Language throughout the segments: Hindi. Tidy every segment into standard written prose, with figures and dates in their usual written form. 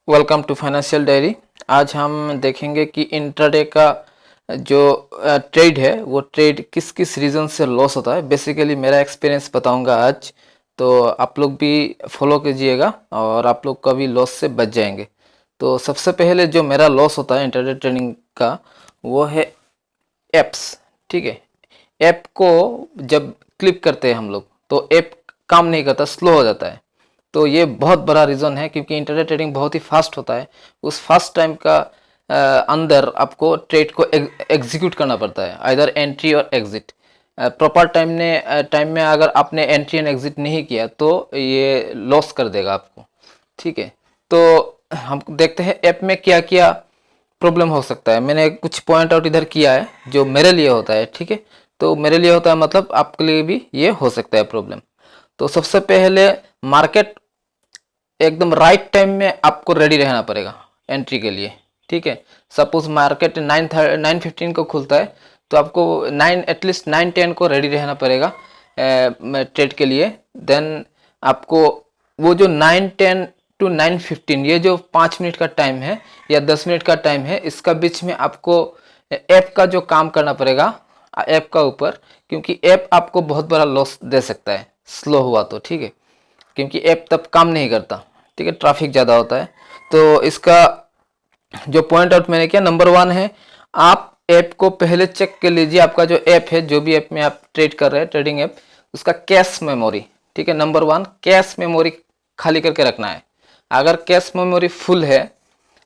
Welcome to financial diary. आज हम देखेंगे कि इंट्राडे का जो ट्रेड है वो ट्रेड किस किस रीज़न से लॉस होता है। बेसिकली मेरा एक्सपीरियंस बताऊंगा आज, तो आप लोग भी फॉलो कीजिएगा और आप लोग कभी लॉस से बच जाएंगे। तो सबसे पहले जो मेरा लॉस होता है इंट्राडे ट्रेडिंग का वो है एप्स। ठीक है, ऐप को जब क्लिक करते हैं हम लोग तो ऐप काम नहीं करता, स्लो हो जाता है। तो ये बहुत बड़ा रीज़न है क्योंकि इंटरनेट ट्रेडिंग बहुत ही फास्ट होता है। उस फास्ट टाइम का अंदर आपको ट्रेड को एग्जीक्यूट करना पड़ता है, आइदर एंट्री और एग्जिट। प्रॉपर टाइम में अगर आपने एंट्री एंड एग्जिट नहीं किया तो ये लॉस कर देगा आपको। ठीक है, तो हम देखते हैं ऐप में क्या क्या प्रॉब्लम हो सकता है। मैंने कुछ पॉइंट आउट इधर किया है जो मेरे लिए होता है। ठीक है, तो मेरे लिए होता है मतलब आपके लिए भी ये हो सकता है प्रॉब्लम। तो सबसे पहले मार्केट एकदम राइट टाइम में आपको रेडी रहना पड़ेगा एंट्री के लिए। ठीक है, सपोज मार्केट 9:15 को खुलता है तो आपको 9 एटलीस्ट 9:10 को रेडी रहना पड़ेगा ट्रेड के लिए। देन आपको वो जो 9:10 टू 9:15 ये जो 5 मिनट का टाइम है या 10 मिनट का टाइम है, इसका बीच में आपको ऐप का जो काम करना पड़ेगा ऐप का ऊपर, क्योंकि ऐप आपको बहुत बड़ा लॉस दे सकता है स्लो हुआ तो। ठीक है, क्योंकि ऐप तब काम नहीं करता। ठीक है, ट्रैफिक ज़्यादा होता है। तो इसका जो पॉइंट आउट मैंने किया, नंबर 1 है आप ऐप को पहले चेक कर लीजिए। आपका जो ऐप है, जो भी ऐप में आप ट्रेड कर रहे हैं, ट्रेडिंग ऐप, उसका कैश मेमोरी। ठीक है, नंबर 1 कैश मेमोरी खाली करके रखना है। अगर कैश मेमोरी फुल है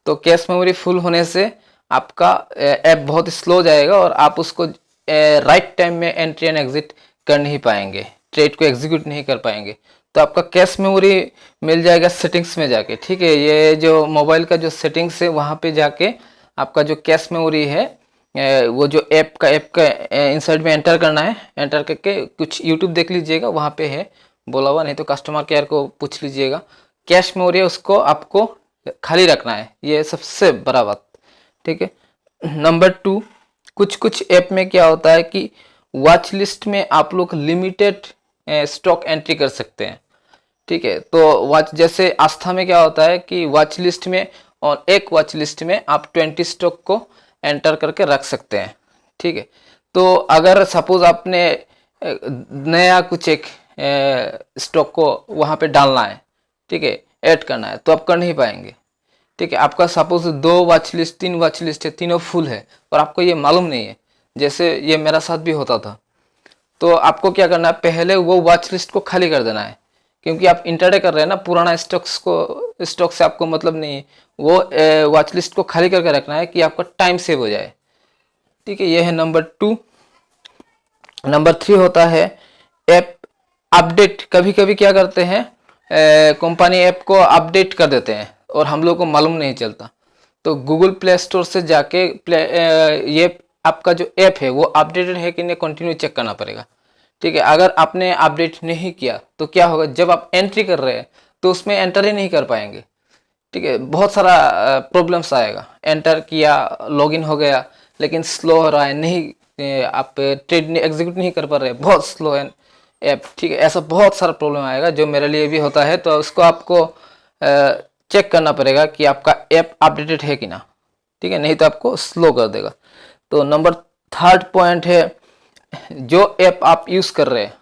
तो कैश मेमोरी फुल होने से आपका ऐप बहुत स्लो जाएगा और आप उसको राइट टाइम में एंट्री एंड एग्जिट कर नहीं पाएंगे, ट्रेड को एग्जीक्यूट नहीं कर पाएंगे। तो आपका कैश मेमोरी मिल जाएगा सेटिंग्स में जाके। ठीक है, ये जो मोबाइल का जो सेटिंग्स है वहाँ पे जाके आपका जो कैश मेमोरी है वो जो ऐप का इनसाइड में एंटर करना है। एंटर करके कुछ यूट्यूब देख लीजिएगा, वहाँ पे है बोला हुआ, नहीं तो कस्टमर केयर को पूछ लीजिएगा। कैश मेमोरी है उसको आपको खाली रखना है, ये सबसे बड़ा बात। ठीक है, नंबर 2, कुछ कुछ ऐप में क्या होता है कि वॉच लिस्ट में आप लोग लिमिटेड स्टॉक एंट्री कर सकते हैं। ठीक है, तो वॉच जैसे आस्था में क्या होता है कि वॉच लिस्ट में और एक वॉच लिस्ट में आप 20 स्टॉक को एंटर करके रख सकते हैं। ठीक है, तो अगर सपोज आपने नया कुछ एक स्टॉक को वहाँ पे डालना है, ठीक है, ऐड करना है, तो आप कर नहीं पाएंगे। ठीक है, आपका suppose 2 watch list 3 watch list है, तीनों फुल है और आपको ये मालूम नहीं है, जैसे ये मेरा साथ भी होता था। तो आपको क्या करना है, पहले वो वॉच लिस्ट को खाली कर देना है, क्योंकि आप इंटरडे कर रहे हैं ना, पुराना स्टॉक से आपको मतलब नहीं है। वो वॉच लिस्ट को खाली करके रखना है कि आपका टाइम सेव हो जाए। ठीक है, ये है नंबर 2। नंबर 3 होता है ऐप अपडेट। कभी कभी क्या करते हैं, कंपनी ऐप को अपडेट कर देते हैं और हम लोग को मालूम नहीं चलता। तो गूगल प्ले स्टोर से जाके ये आपका जो ऐप है वो अपडेटेड है कि नहीं कंटिन्यू चेक करना पड़ेगा। ठीक है, अगर आपने अपडेट नहीं किया तो क्या होगा, जब आप एंट्री कर रहे हैं तो उसमें एंटर ही नहीं कर पाएंगे। ठीक है, बहुत सारा प्रॉब्लम्स आएगा। एंटर किया, लॉगिन हो गया, लेकिन स्लो हो रहा है, नहीं आप ट्रेड एग्जीक्यूट नहीं कर पा रहे, बहुत स्लो है ऐप। ठीक है, ऐसा बहुत सारा प्रॉब्लम आएगा जो मेरे लिए भी होता है। तो उसको आपको चेक करना पड़ेगा कि आपका ऐप अपडेटेड है कि ना। ठीक है, नहीं तो आपको स्लो कर देगा। तो नंबर 3 पॉइंट है, जो ऐप आप यूज़ कर रहे हैं,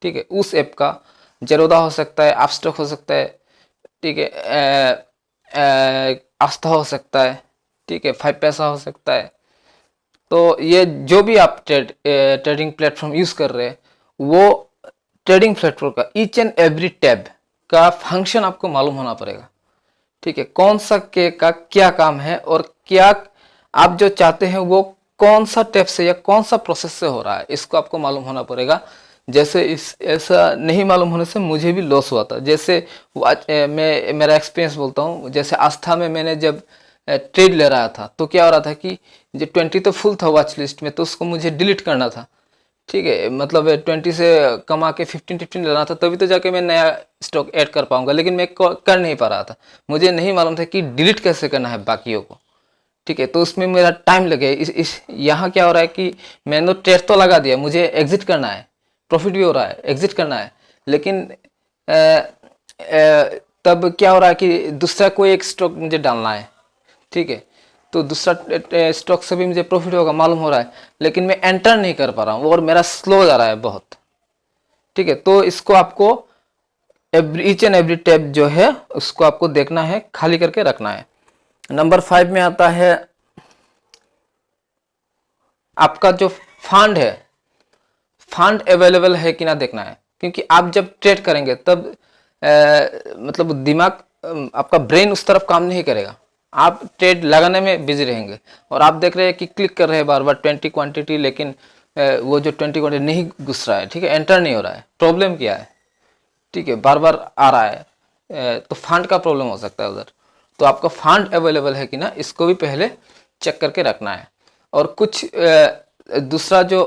ठीक है, उस ऐप का जरोदा हो सकता है, अपस्टॉक हो सकता है, ठीक है, आस्था हो सकता है, ठीक है, 5 पैसा हो सकता है। तो ये जो भी आप ट्रेडिंग प्लेटफॉर्म यूज़ कर रहे हैं, वो ट्रेडिंग प्लेटफॉर्म का ईच एंड एवरी टैब का फंक्शन आपको मालूम होना पड़ेगा। ठीक है, कौन सा के का क्या काम है और क्या आप जो चाहते हैं वो कौन सा टैब से या कौन सा प्रोसेस से हो रहा है, इसको आपको मालूम होना पड़ेगा। जैसे इस ऐसा नहीं मालूम होने से मुझे भी लॉस हुआ था। जैसे मैं मेरा एक्सपीरियंस बोलता हूँ, जैसे आस्था में मैंने जब ट्रेड ले रहा था तो क्या हो रहा था कि जो 20 तो फुल था वॉच लिस्ट में, तो उसको मुझे डिलीट करना था। ठीक है, मतलब 20 से कमा के 15 लेना था, तभी तो जाके मैं नया स्टॉक ऐड कर पाऊंगा, लेकिन मैं कर नहीं पा रहा था। मुझे नहीं मालूम था कि डिलीट कैसे करना है बाकियों को। ठीक है, तो उसमें मेरा टाइम लगे। इस यहाँ क्या हो रहा है कि मैंने तो ट्रेड तो लगा दिया, मुझे एग्जिट करना है, प्रॉफिट भी हो रहा है, एग्जिट करना है, लेकिन तब क्या हो रहा है कि दूसरा कोई एक स्टॉक मुझे डालना है, ठीक है, तो दूसरा स्टॉक से भी मुझे प्रॉफिट होगा मालूम हो रहा है, लेकिन मैं एंटर नहीं कर पा रहा हूँ और मेरा स्लो जा रहा है बहुत, ठीक है। तो इसको आपको ईच एंड एवरी टैब जो है उसको आपको देखना है, खाली करके रखना है। नंबर 5 में आता है आपका जो फंड है, फंड अवेलेबल है कि ना देखना है, क्योंकि आप जब ट्रेड करेंगे तब मतलब दिमाग आपका ब्रेन उस तरफ काम नहीं करेगा, आप ट्रेड लगाने में बिजी रहेंगे और आप देख रहे हैं कि क्लिक कर रहे हैं बार बार 20 क्वांटिटी, लेकिन वो जो 20 क्वांटिटी नहीं घुस रहा है, ठीक है, एंटर नहीं हो रहा है। प्रॉब्लम क्या है, ठीक है, बार बार आ रहा है, तो फंड का प्रॉब्लम हो सकता है उधर। तो आपका फंड अवेलेबल है कि ना इसको भी पहले चेक करके रखना है। और कुछ दूसरा जो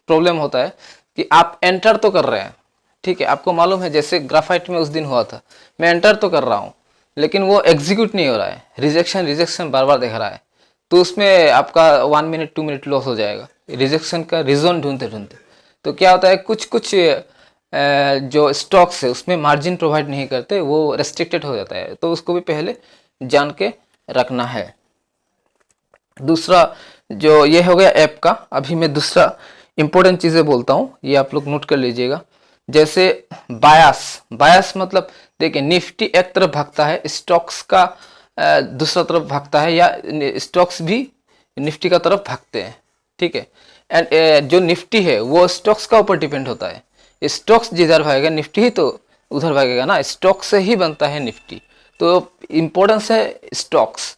प्रॉब्लम होता है कि आप एंटर तो कर रहे हैं, ठीक है, आपको मालूम है जैसे ग्राफाइट में उस दिन हुआ था, मैं एंटर तो कर रहा हूँ लेकिन वो एग्जीक्यूट नहीं हो रहा है, रिजेक्शन रिजेक्शन बार बार दिख रहा है, तो उसमें आपका 1 मिनट 2 मिनट लॉस हो जाएगा रिजेक्शन का रीज़न ढूंढते ढूंढते। तो क्या होता है, कुछ कुछ जो स्टॉक्स है उसमें मार्जिन प्रोवाइड नहीं करते, वो रेस्ट्रिक्टेड हो जाता है, तो उसको भी पहले जान के रखना है। दूसरा जो ये हो गया ऐप का। अभी मैं दूसरा इंपॉर्टेंट चीज़ें बोलता हूँ, ये आप लोग नोट कर लीजिएगा। जैसे बायस, बायस मतलब देखिए निफ्टी एक तरफ भागता है, स्टॉक्स का दूसरा तरफ भागता है, या स्टॉक्स भी निफ्टी का तरफ भागते हैं, ठीक है। एंड जो निफ्टी है वो स्टॉक्स का ऊपर डिपेंड होता है, स्टॉक्स जिधर भागेगा निफ्टी ही तो उधर भागेगा ना, स्टॉक से ही बनता है निफ्टी। तो इम्पोर्टेंस है स्टॉक्स,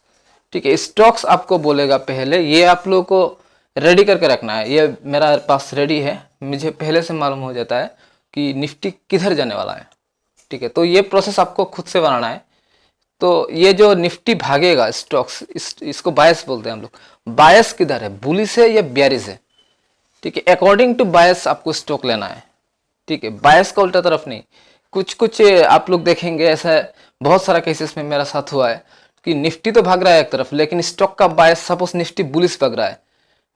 ठीक है। स्टॉक्स आपको बोलेगा पहले, ये आप लोगों को रेडी करके रखना है। ये मेरा पास रेडी है, मुझे पहले से मालूम हो जाता है कि निफ्टी किधर जाने वाला है, ठीक है। तो ये प्रोसेस आपको खुद से बनाना है। तो ये जो निफ्टी भागेगा स्टॉक्स, इसको बायस बोलते हैं हम लोग। बायस किधर है, बुलिश है या बेयरिश है, ठीक है। अकॉर्डिंग टू बायस आपको स्टॉक लेना है, ठीक है, बायस का उल्टा तरफ नहीं। कुछ कुछ आप लोग देखेंगे, ऐसा बहुत सारा केसेस में मेरा साथ हुआ है कि निफ्टी तो भाग रहा है एक तरफ, लेकिन स्टॉक का बायस, सपोज निफ्टी बुलिश भाग रहा है,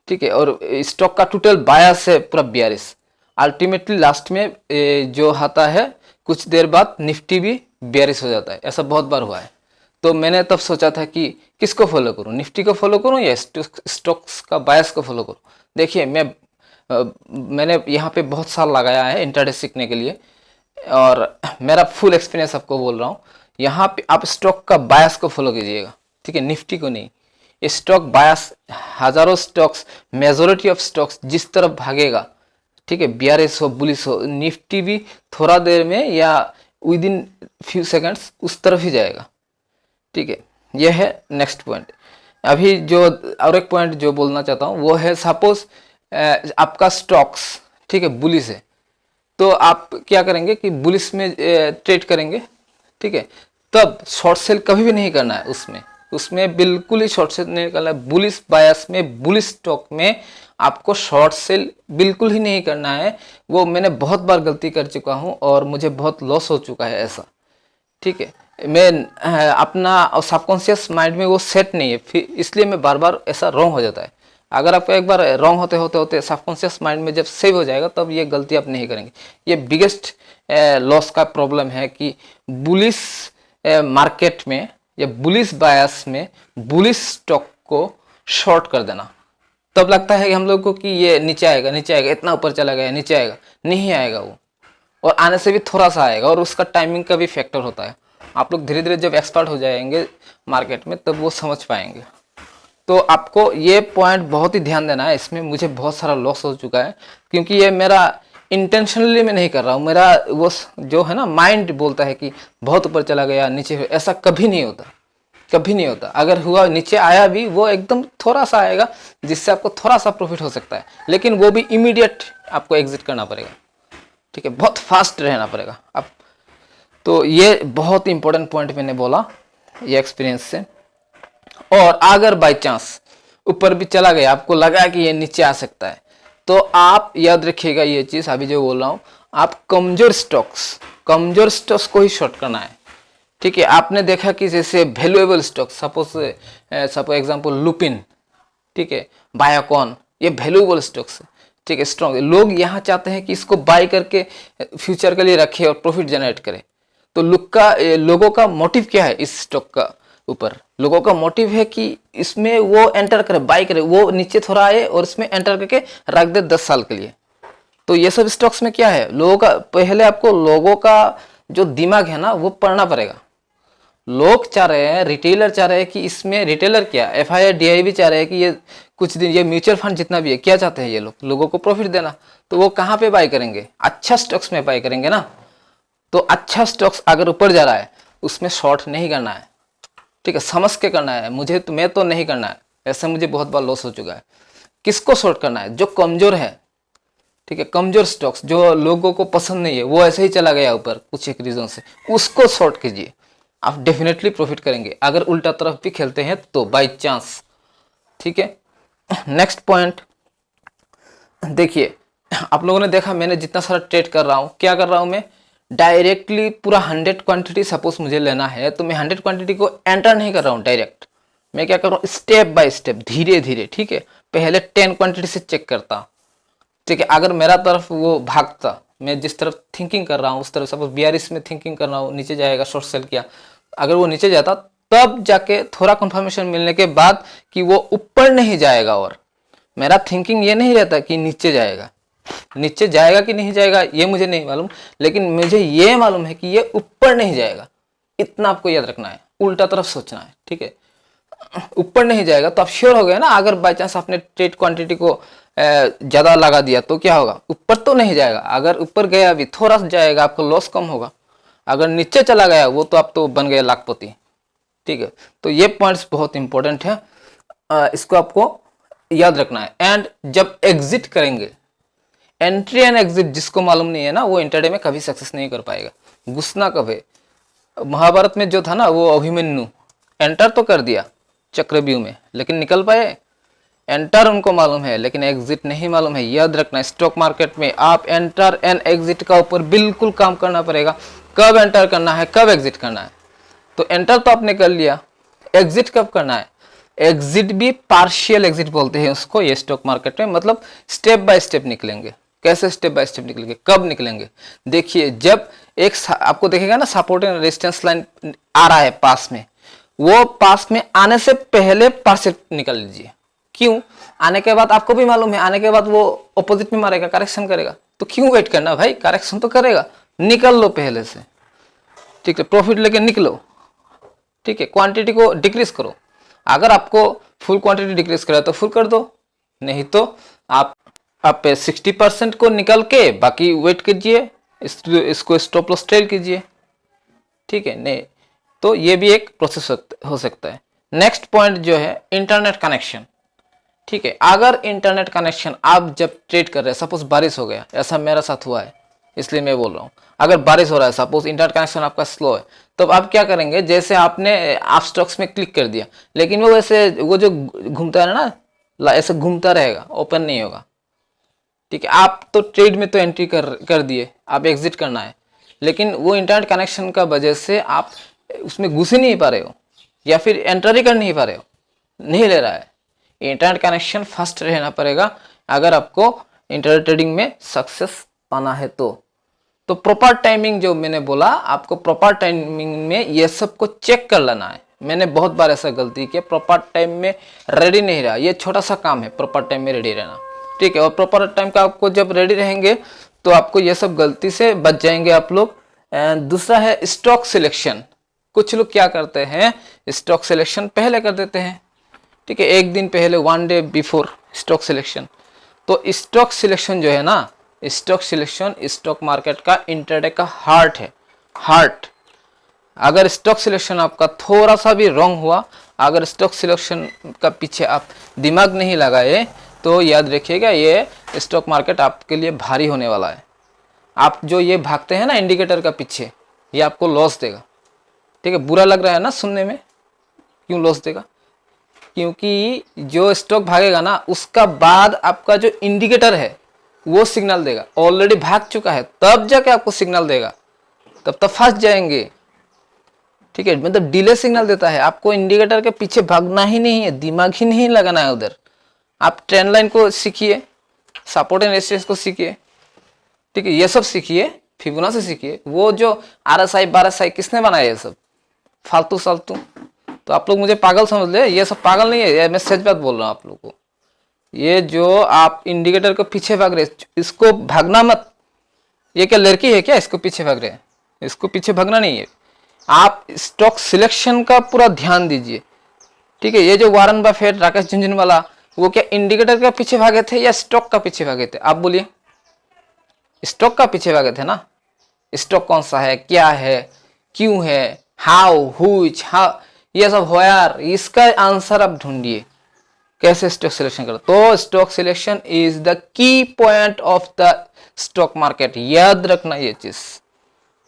ठीक है, और स्टॉक का टोटल बायस है पूरा बेयरिश। अल्टीमेटली लास्ट में जो आता है कुछ देर बाद निफ्टी भी बेयरिश हो जाता है, ऐसा बहुत बार हुआ है। तो मैंने तब सोचा था कि किसको फॉलो करूं, निफ्टी को फॉलो करूं या स्टॉक्स का बायस को फॉलो करूं। देखिए मैंने यहाँ पे बहुत साल लगाया है इंट्राडे सीखने के लिए, और मेरा फुल एक्सपीरियंस आपको बोल रहा हूँ। यहाँ पे आप स्टॉक का बायस को फॉलो कीजिएगा, ठीक है, निफ्टी को नहीं। स्टॉक बायस, हजारों स्टॉक्स, मेजोरिटी ऑफ स्टॉक्स जिस तरफ भागेगा, ठीक है, बेयरिश हो बुलिश हो, निफ्टी भी थोड़ा देर में या विद इन फ्यू सेकंड्स उस तरफ ही जाएगा, ठीक है। यह है नेक्स्ट पॉइंट। अभी जो और एक पॉइंट जो बोलना चाहता हूँ वो है, सपोज आपका स्टॉक्स, ठीक है, बुलिश है, तो आप क्या करेंगे कि बुलिश में ट्रेड करेंगे, ठीक है। तब शॉर्ट सेल कभी भी नहीं करना है उसमें, उसमें बिल्कुल ही शॉर्ट सेल नहीं करना है। बुलिश बायस में, बुलिश स्टॉक में आपको शॉर्ट सेल बिल्कुल ही नहीं करना है। वो मैंने बहुत बार गलती कर चुका हूँ और मुझे बहुत लॉस हो चुका है ऐसा, ठीक है। मैं अपना सबकॉन्शियस माइंड में वो सेट नहीं है, फिर इसलिए मैं बार बार ऐसा रॉन्ग हो जाता है। अगर आपको एक बार रॉन्ग होते होते होते सबकॉन्शियस माइंड में जब सेव हो जाएगा तब ये गलती आप नहीं करेंगे। ये बिगेस्ट लॉस का प्रॉब्लम है कि बुलिश मार्केट में या बुलिश बायस में बुलिश स्टॉक को शॉर्ट कर देना। तब लगता है कि हम लोग को कि ये नीचे आएगा, नीचे आएगा, इतना ऊपर चला गया, नीचे आएगा, नहीं आएगा वो, और आने से भी थोड़ा सा आएगा, और उसका टाइमिंग का भी फैक्टर होता है। आप लोग धीरे धीरे जब एक्सपर्ट हो जाएंगे मार्केट में तब वो समझ पाएंगे। तो आपको ये पॉइंट बहुत ही ध्यान देना है, इसमें मुझे बहुत सारा लॉस हो चुका है, क्योंकि ये मेरा इंटेंशनली मैं नहीं कर रहा हूँ। मेरा वो जो है ना माइंड बोलता है कि बहुत ऊपर चला गया, नीचे, ऐसा कभी नहीं होता, कभी नहीं होता। अगर हुआ नीचे आया भी वो एकदम थोड़ा सा आएगा जिससे आपको थोड़ा सा प्रॉफिट हो सकता है, लेकिन वो भी इमीडिएट आपको एग्जिट करना पड़ेगा, ठीक है, बहुत फास्ट रहना पड़ेगा आप। तो ये बहुत इंपॉर्टेंट पॉइंट मैंने बोला ये एक्सपीरियंस से। और अगर बाय चांस ऊपर भी चला गया, आपको लगा कि ये नीचे आ सकता है, तो आप याद रखिएगा ये चीज़ अभी जो बोल रहा हूँ, आप कमजोर स्टॉक्स को ही शॉर्ट करना है, ठीक है। आपने देखा कि जैसे valuable stock, suppose example Lupin, ठीक है, बायोकॉन, ये वैल्यूएबल स्टॉक्स है, ठीक है, स्ट्रॉन्ग। लोग यहाँ चाहते हैं कि इसको बाय करके फ्यूचर के लिए रखे और प्रॉफिट जनरेट करे। तो लोगों का मोटिव क्या है इस स्टॉक का ऊपर? लोगों का मोटिव है कि इसमें वो एंटर करे, बाय करे, वो नीचे थोड़ा आए और इसमें एंटर करके रख दे 10 साल के लिए। तो ये सब स्टॉक्स में क्या है, लोगों का पहले आपको लोगों का जो दिमाग है ना वो पढ़ना पड़ेगा। लोग चाह रहे हैं, रिटेलर चाह रहे हैं कि इसमें, रिटेलर क्या, FII भी चाह रहे हैं कि ये कुछ दिन, ये म्यूचुअल फंड जितना भी है, क्या चाहते हैं ये लोग? लोगों को प्रॉफिट देना। तो वो कहाँ पे बाय करेंगे? अच्छा स्टॉक्स में बाय करेंगे ना। तो अच्छा स्टॉक्स अगर ऊपर जा रहा है उसमें शॉर्ट नहीं करना है, ठीक है, समझ के करना है। मैं तो नहीं करना है, ऐसे मुझे बहुत बार लॉस हो चुका है। किसको शॉर्ट करना है? जो कमजोर है, ठीक है, कमजोर स्टॉक्स जो लोगों को पसंद नहीं है, वो ऐसे ही चला गया ऊपर कुछ एक रीजन से, उसको शॉर्ट कीजिए, आप डेफिनेटली प्रॉफिट करेंगे। अगर उल्टा तरफ भी खेलते हैं तो बाय चांस, ठीक है। नेक्स्ट पॉइंट देखिए, आप लोगों ने देखा मैंने जितना सारा ट्रेड कर रहा हूं, क्या कर रहा हूं मैं? डायरेक्टली पूरा 100 क्वांटिटी सपोज मुझे लेना है तो मैं 100 क्वांटिटी को एंटर नहीं कर रहा हूं डायरेक्ट। मैं क्या कर रहा हूं? स्टेप बाय स्टेप, धीरे धीरे, ठीक है। पहले 10 क्वांटिटी से चेक करता हूं, ठीक है। अगर मेरा तरफ वो भागता, मैं जिस तरफ थिंकिंग कर रहा हूँ उस तरफ, सपोज 42 में थिंकिंग कर रहा हूँ, नीचे जाएगा, शॉर्ट सेल किया, अगर वो नीचे जाता तब जाके थोड़ा कंफर्मेशन मिलने के बाद कि वो ऊपर नहीं जाएगा, और मेरा थिंकिंग ये नहीं रहता कि नीचे जाएगा। नीचे जाएगा कि नहीं जाएगा ये मुझे नहीं मालूम, लेकिन मुझे ये मालूम है कि ये ऊपर नहीं जाएगा। इतना आपको याद रखना है, उल्टा तरफ सोचना है, ठीक है। ऊपर नहीं जाएगा तो आप श्योर हो गए ना। अगर बाई चांस आपने ट्रेड क्वांटिटी को ज्यादा लगा दिया तो क्या होगा? ऊपर तो नहीं जाएगा। अगर ऊपर गया भी थोड़ा सा जाएगा, आपको लॉस कम होगा। अगर नीचे चला गया वो तो आप तो बन गए लाखपति, ठीक है। तो ये पॉइंट्स बहुत इंपॉर्टेंट है, इसको आपको याद रखना है। एंड जब एग्जिट करेंगे, एंट्री एंड एग्जिट जिसको मालूम नहीं है ना, वो इंटरडे में कभी सक्सेस नहीं कर पाएगा। घुसना कब है? महाभारत में जो था ना, वो अभिमन्यु एंटर तो कर दिया चक्रव्यूह में, लेकिन निकल पाए? एंटर उनको मालूम है लेकिन एग्जिट नहीं मालूम है। याद रखना, स्टॉक मार्केट में आप एंटर एंड एग्जिट का ऊपर बिल्कुल काम करना पड़ेगा। कब एंटर करना है, कब एग्जिट करना है। तो एंटर तो आपने कर लिया, एग्जिट कब करना है? एग्जिट भी पार्शियल एग्जिट बोलते हैं उसको ये स्टॉक मार्केट में, मतलब स्टेप बाय स्टेप निकलेंगे। कैसे स्टेप बाय स्टेप निकलेंगे, कब निकलेंगे? देखिए, जब एक आपको देखेगा ना सपोर्ट एंड रेजिस्टेंस लाइन आ रहा है पास में, वो पास में आने से पहले पास से निकल लीजिए। क्यों? आने के बाद आपको भी मालूम है, आने के बाद वो ऑपोजिट में मारेगा, करेक्शन करेगा। तो क्यों वेट करना भाई, करेक्शन तो करेगा, निकल लो पहले से, ठीक है। प्रॉफिट लेके निकलो, ठीक है। क्वांटिटी को डिक्रीज करो। अगर आपको फुल क्वांटिटी डिक्रीज करा तो फुल कर दो, नहीं तो आप 60% को निकल के बाकी वेट कीजिए, इसको स्टॉप लॉस ट्रेल कीजिए, ठीक है। नहीं तो ये भी एक प्रोसेस हो सकता है। नेक्स्ट पॉइंट जो है इंटरनेट कनेक्शन, ठीक है। अगर इंटरनेट कनेक्शन आप जब ट्रेड कर रहे हैं, सपोज बारिश हो गया, ऐसा मेरा साथ हुआ है इसलिए मैं बोल रहा हूँ। अगर बारिश हो रहा है, सपोज इंटरनेट कनेक्शन आपका स्लो है, तो आप क्या करेंगे? जैसे आपने आप स्टॉक्स में क्लिक कर दिया, लेकिन वो वैसे वो जो घूमता है ना, ऐसे घूमता रहेगा, ओपन नहीं होगा, ठीक है। आप तो ट्रेड में तो एंट्री कर दिए, आप एग्जिट करना है, लेकिन वो इंटरनेट कनेक्शन का वजह से आप उसमें घुस ही नहीं पा रहे हो, या फिर एंटर ही कर नहीं पा रहे हो, नहीं ले रहा है। इंटरनेट कनेक्शन फर्स्ट रहना पड़ेगा अगर आपको इंटरनेट ट्रेडिंग में सक्सेस पाना है तो प्रॉपर टाइमिंग जो मैंने बोला, आपको प्रॉपर टाइमिंग में ये सब को चेक कर लेना है। मैंने बहुत बार ऐसा गलती किया, प्रॉपर टाइम में रेडी नहीं रहा। ये छोटा सा काम है, प्रॉपर टाइम में रेडी रहना, ठीक है। और प्रॉपर टाइम का आपको जब रेडी रहेंगे तो आपको ये सब गलती से बच जाएंगे आप लोग। दूसरा है स्टॉक सिलेक्शन। कुछ लोग क्या करते हैं, स्टॉक सिलेक्शन पहले कर देते हैं, ठीक है, एक दिन पहले, 1 डे बिफोर स्टॉक सिलेक्शन। तो स्टॉक सिलेक्शन जो है ना, स्टॉक सिलेक्शन स्टॉक मार्केट का इंटरडे का हार्ट है, हार्ट। अगर स्टॉक सिलेक्शन आपका थोड़ा सा भी रॉन्ग हुआ, अगर स्टॉक सिलेक्शन का पीछे आप दिमाग नहीं लगाए, तो याद रखिएगा ये स्टॉक मार्केट आपके लिए भारी होने वाला है। आप जो ये भागते हैं ना इंडिकेटर का पीछे, ये आपको लॉस देगा, ठीक है। बुरा लग रहा है ना सुनने में, क्यों लॉस देगा? क्योंकि जो स्टॉक भागेगा ना, उसका बाद आपका जो इंडिकेटर है वो सिग्नल देगा। ऑलरेडी भाग चुका है तब जाके आपको सिग्नल देगा, तब तक फंस जाएंगे, ठीक है। मतलब डिले सिग्नल देता है। आपको इंडिकेटर के पीछे भागना ही नहीं है, दिमाग ही नहीं लगाना है उधर। आप ट्रेंड लाइन को सीखिए, सपोर्ट एंड रेजिस्टेंस को सीखिए, ठीक है, ये सब सीखिए, फिबोनाची सीखिए। वो जो RSI RSI किसने बनाया ये सब फालतू सालतू? तो आप लोग मुझे पागल समझ ले, ये सब पागल नहीं है, ये मैं सच बात बोल रहा हूँ आप लोग को। ये जो आप इंडिकेटर के पीछे भाग रहे, इसको भागना मत। ये क्या लड़की है क्या इसको पीछे भाग रहे हैं? इसको पीछे भागना नहीं है, आप स्टॉक सिलेक्शन का पूरा ध्यान दीजिए, ठीक है। ये जो वारन बफेट, राकेश झुनझुनवाला, वो क्या इंडिकेटर के पीछे भागे थे या स्टॉक का पीछे भागे थे? आप बोलिए। स्टॉक का पीछे भागे थे ना। स्टॉक कौन सा है, क्या है, क्यों है, हाउ, हुच, हाउ, ये सब हो यार, इसका आंसर आप ढूंढिए कैसे स्टॉक सिलेक्शन करो। तो stock selection is the key point of the stock market, याद रखना ये चीज,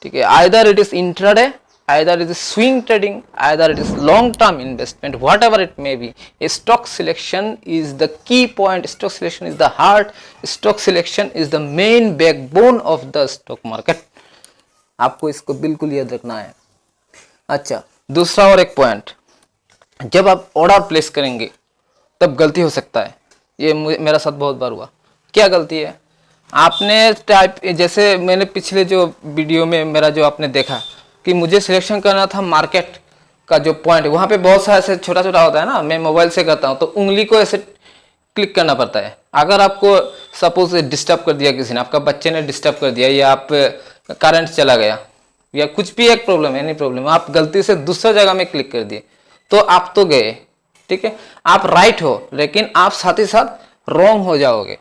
ठीक है। Either it is intraday, either it is swing trading, either it is long term investment, whatever it may be, a stock selection is the key point, stock selection is the heart, stock selection is the main backbone of the stock market। आपको इसको बिल्कुल याद रखना है। अच्छा, दूसरा और एक पॉइंट, जब आप ऑर्डर प्लेस करेंगे तब गलती हो सकता है, ये मेरा साथ बहुत बार हुआ। क्या गलती है? आपने टाइप, जैसे मैंने पिछले जो वीडियो में मेरा जो आपने देखा कि मुझे सिलेक्शन करना था मार्केट का जो पॉइंट, वहाँ पे बहुत सारा ऐसे छोटा छोटा होता है ना, मैं मोबाइल से करता हूँ तो उंगली को ऐसे क्लिक करना पड़ता है। अगर आपको सपोज डिस्टर्ब कर दिया किसी ने, आपका बच्चे ने डिस्टर्ब कर दिया, या आप करंट चला गया, या कुछ भी एक प्रॉब्लम, एनी प्रॉब्लम, आप गलती से दूसरा जगह में क्लिक कर दिए तो आप तो गए, ठीक है। आप राइट हो लेकिन आप साथ ही साथ रॉन्ग हो जाओगे।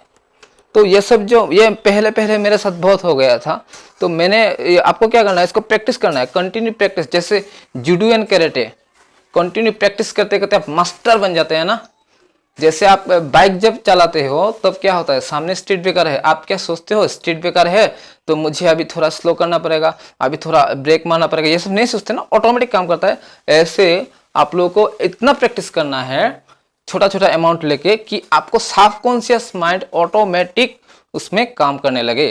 तो ये सब जो ये पहले पहले मेरे साथ बहुत हो गया था, तो मैंने आपको क्या करना है, इसको प्रैक्टिस करना है, कंटिन्यू प्रैक्टिस। जैसे judo and karate, continue practice करते करते आप मास्टर बन जाते हैं ना। जैसे आप बाइक जब चलाते हो तब क्या होता है, सामने स्पीड ब्रेकर है, आप क्या सोचते हो स्पीड ब्रेकर है तो मुझे अभी थोड़ा स्लो करना पड़ेगा, अभी थोड़ा ब्रेक मारना पड़ेगा, ये सब नहीं सोचते ना, ऑटोमेटिक काम करता है। ऐसे आप लोगों को इतना प्रैक्टिस करना है छोटा छोटा अमाउंट लेके कि आपको साफ कॉन्शियस माइंड ऑटोमेटिक उसमें काम करने लगे।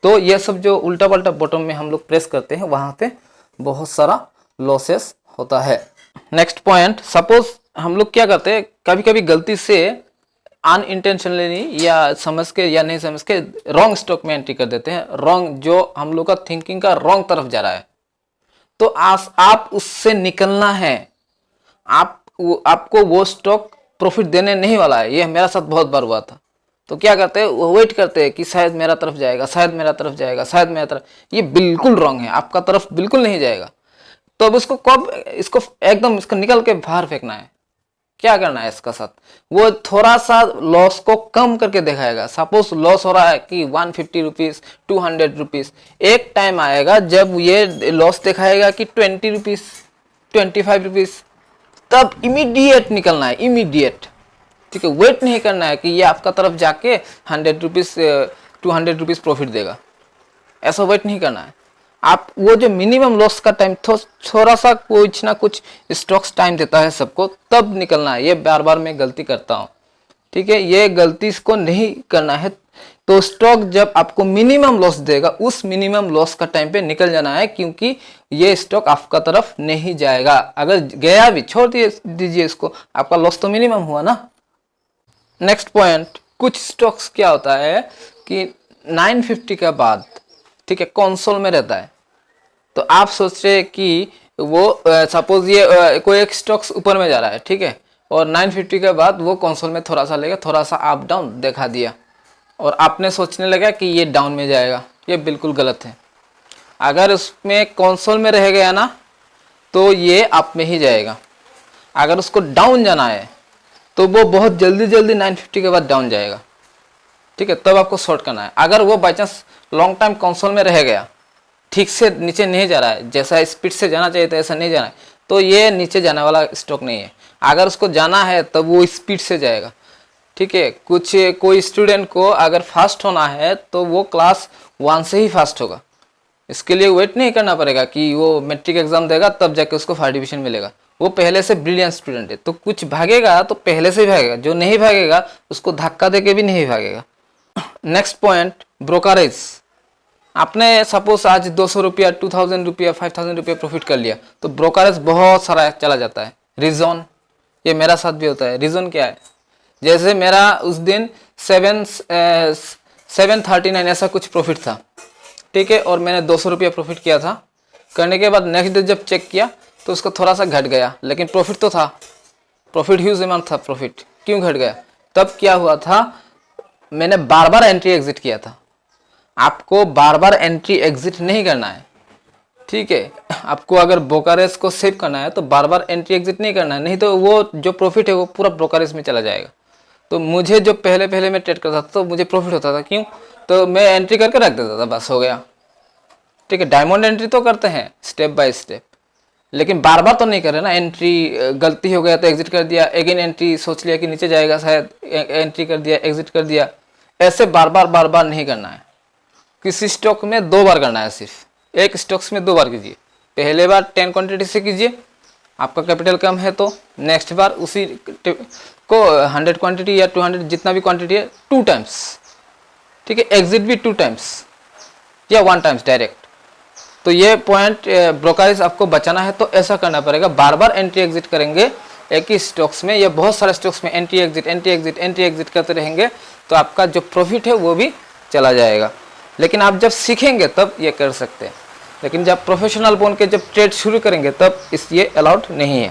तो ये सब जो उल्टा पल्टा बटन में हम लोग प्रेस करते हैं वहां पे बहुत सारा लॉसेस होता है। नेक्स्ट पॉइंट, सपोज हम लोग क्या करते हैं, कभी कभी गलती से अनइंटेंशनली या समझ के या नहीं समझ के रॉन्ग स्टॉक में एंट्री कर देते हैं, रॉन्ग, जो हम लोग का थिंकिंग का रॉन्ग तरफ जा रहा है। तो आप उससे निकलना है, आपको वो स्टॉक प्रॉफिट देने नहीं वाला है। ये मेरा साथ बहुत बार हुआ था। तो क्या करते हैं, वो वेट करते हैं कि शायद मेरा तरफ जाएगा, शायद मेरा तरफ जाएगा, शायद मेरा तरफ, ये बिल्कुल रॉन्ग है, आपका तरफ बिल्कुल नहीं जाएगा। तो अब इसको कब, इसको एकदम इसको निकल के बाहर फेंकना है। क्या करना है इसका साथ, वो थोड़ा सा लॉस को कम करके दिखाएगा। सपोज लॉस हो रहा है कि 150 रुपीज, 200 रुपीज, एक टाइम आएगा जब ये लॉस दिखाएगा कि 20 रुपीज, 25 रुपीज, तब इमीडिएट निकलना है, इमीडिएट, ठीक है। वेट नहीं करना है कि ये आपका तरफ जाके 100 रुपीज 200 रुपीज प्रॉफिट देगा, ऐसा वेट नहीं करना है। आप वो जो मिनिमम लॉस का टाइम थोड़ा सा कुछ ना कुछ स्टॉक्स टाइम देता है सबको, तब निकलना है। ये बार बार मैं गलती करता हूँ, ठीक है, ये गलती को नहीं करना है। तो स्टॉक जब आपको मिनिमम लॉस देगा, उस मिनिमम लॉस का टाइम पे निकल जाना है, क्योंकि ये स्टॉक आपका तरफ नहीं जाएगा। अगर गया भी छोड़ दीजिए इसको, आपका लॉस तो मिनिमम हुआ ना। नेक्स्ट पॉइंट, कुछ स्टॉक्स क्या होता है कि 950 के बाद, ठीक है, कंसोल में रहता है। तो आप सोच रहे कि वो सपोज ये कोई एक स्टॉक्स ऊपर में जा रहा है, ठीक है, और 950 के बाद वो कंसोल में थोड़ा सा लेगा, थोड़ा सा अप डाउन दिखा दिया, और आपने सोचने लगा कि ये डाउन में जाएगा। ये बिल्कुल गलत है। अगर उसमें कंसोल में रह गया ना तो ये अप में ही जाएगा। अगर उसको डाउन जाना है तो वो बहुत जल्दी जल्दी 950 के बाद डाउन जाएगा, ठीक है, तब आपको शॉर्ट करना है। अगर वो by chance long time console में रह गया, ठीक से नीचे नहीं जा रहा है, जैसा स्पीड से जाना चाहिए था ऐसा नहीं जाना है, तो ये नीचे जाने वाला स्टॉक नहीं है। अगर उसको जाना है तब वो स्पीड से जाएगा, ठीक है। कोई स्टूडेंट को अगर फास्ट होना है तो वो क्लास 1 से ही फास्ट होगा। इसके लिए वेट नहीं करना पड़ेगा कि वो मैट्रिक एग्जाम देगा तब जाके उसको 5 डिवीजन मिलेगा। वो पहले से ब्रिलियंट स्टूडेंट है, तो कुछ भागेगा तो पहले से ही भागेगा, जो नहीं भागेगा उसको धक्का देके भी नहीं भागेगा। Next point, brokerage. आपने सपोज आज 200 रुपया, 2000 रुपया, 5000 रुपया प्रॉफिट कर लिया, तो ब्रोकरेज बहुत सारा चला जाता है। रीजन, ये मेरा साथ भी होता है। रीजन क्या है, जैसे मेरा उस दिन 739 ऐसा कुछ प्रॉफिट था, ठीक है, और मैंने 200 रुपया प्रॉफिट किया था। करने के बाद नेक्स्ट डे जब चेक किया तो उसका थोड़ा सा घट गया, लेकिन प्रॉफिट तो था, प्रॉफिट ह्यूज अमाउंट था। प्रॉफिट क्यों घट गया? तब क्या हुआ था, मैंने बार बार एंट्री एग्जिट किया था। आपको बार बार एंट्री एग्जिट नहीं करना है, ठीक है। आपको अगर ब्रोकरेज को सेव करना है तो बार बार एंट्री एग्जिट नहीं करना है, नहीं तो वो जो प्रॉफिट है वो पूरा ब्रोकरेज में चला जाएगा। तो मुझे जो पहले मैं ट्रेड करता था तो मुझे प्रॉफिट होता था, क्यों? तो मैं एंट्री करके रख देता था, बस हो गया, ठीक है। डायमंड एंट्री तो करते हैं स्टेप बाय स्टेप, लेकिन बार बार तो नहीं कर रहे ना। एंट्री गलती हो गया तो एग्जिट कर दिया, अगेन एंट्री सोच लिया कि नीचे जाएगा शायद, एंट्री कर दिया, एग्जिट कर दिया। ऐसे बार बार नहीं करना है। किसी स्टॉक में 2 बार करना है, सिर्फ एक स्टॉक्स में 2 बार कीजिए। पहले बार 10 क्वांटिटी से कीजिए, आपका कैपिटल कम है तो नेक्स्ट बार उसी को 100 क्वांटिटी या 200 जितना भी क्वांटिटी है 2 टाइम्स, ठीक है। एग्जिट भी 2 टाइम्स या 1 टाइम्स डायरेक्ट। तो ये पॉइंट ब्रोकरेज आपको बचाना है तो ऐसा करना पड़ेगा। बार बार एंट्री एग्जिट करेंगे एक ही स्टॉक्स में या बहुत सारे स्टॉक्स में एंट्री एग्जिट करते रहेंगे तो आपका जो प्रॉफिट है वो भी चला जाएगा। लेकिन आप जब सीखेंगे तब ये कर सकते हैं, लेकिन जब प्रोफेशनल बन के जब ट्रेड शुरू करेंगे तब इस ये अलाउड नहीं है।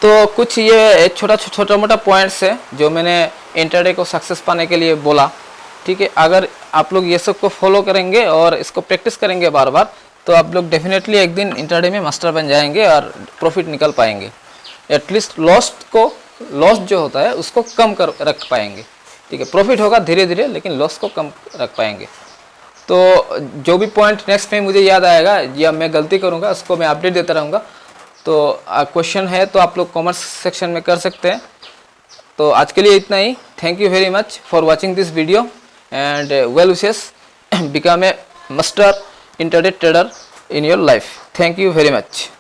तो कुछ ये छोटा मोटा पॉइंट्स है जो मैंने इंट्राडे को सक्सेस पाने के लिए बोला, ठीक है। अगर आप लोग ये सब को फॉलो करेंगे और इसको प्रैक्टिस करेंगे बार बार तो आप लोग डेफिनेटली एक दिन इंट्राडे में मास्टर बन जाएंगे और प्रॉफिट निकल पाएंगे। एटलीस्ट लॉस जो होता है उसको कम कर रख पाएंगे, ठीक है। प्रॉफिट होगा धीरे धीरे, लेकिन लॉस को कम रख पाएंगे। तो जो भी पॉइंट नेक्स्ट में मुझे याद आएगा या मैं गलती करूँगा उसको मैं अपडेट देता रहूँगा। तो क्वेश्चन है तो आप लोग कमेंट्स सेक्शन में कर सकते हैं। तो आज के लिए इतना ही। Thank you very much for watching this video and well wishes become a master intraday trader in your life. Thank you very much.